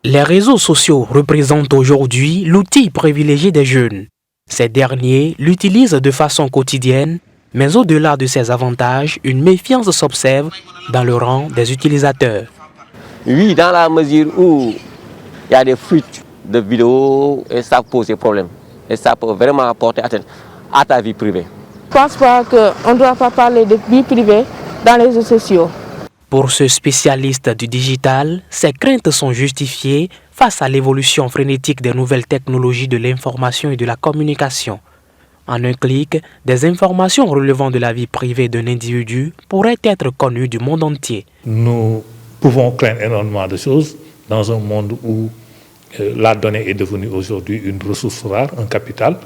Les réseaux sociaux représentent aujourd'hui l'outil privilégié des jeunes. Ces derniers l'utilisent de façon quotidienne, mais au-delà de ces avantages, une méfiance s'observe dans le rang des utilisateurs. Oui, dans la mesure où il y a des fuites de vidéos et ça pose des problèmes. Et ça peut vraiment porter atteinte à ta vie privée. Je ne pense pas qu'on ne doit pas parler de vie privée dans les réseaux sociaux. Pour ce spécialiste du digital, ces craintes sont justifiées face à l'évolution frénétique des nouvelles technologies de l'information et de la communication. En un clic, des informations relevant de la vie privée d'un individu pourraient être connues du monde entier. Nous pouvons craindre énormément de choses dans un monde où la donnée est devenue aujourd'hui une ressource rare, un capital,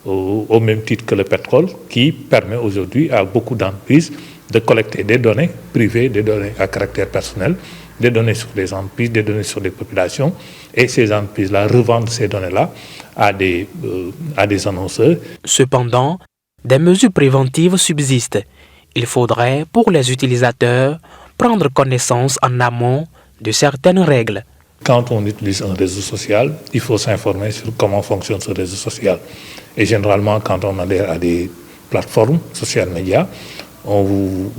au même titre que le pétrole, qui permet aujourd'hui à beaucoup d'entreprises de collecter des données privées, des données à caractère personnel, des données sur les entreprises, des données sur les populations, et ces entreprises-là revendent ces données-là à des annonceurs. Cependant, des mesures préventives subsistent. Il faudrait, pour les utilisateurs, prendre connaissance en amont de certaines règles. Quand on utilise un réseau social, il faut s'informer sur comment fonctionne ce réseau social. Et généralement, quand on adhère à des plateformes social médias, on vous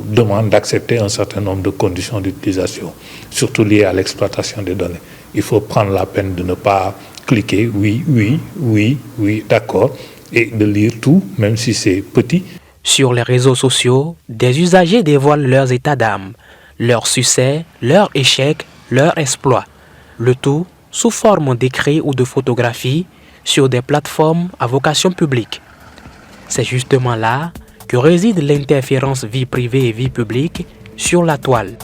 demande d'accepter un certain nombre de conditions d'utilisation, surtout liées à l'exploitation des données. Il faut prendre la peine de ne pas cliquer oui, d'accord, et de lire tout, même si c'est petit. Sur les réseaux sociaux, des usagers dévoilent leurs états d'âme, leurs succès, leurs échecs, leurs exploits. Le tout sous forme d'écrits ou de photographies sur des plateformes à vocation publique. C'est justement là que réside l'interférence vie privée et vie publique sur la toile.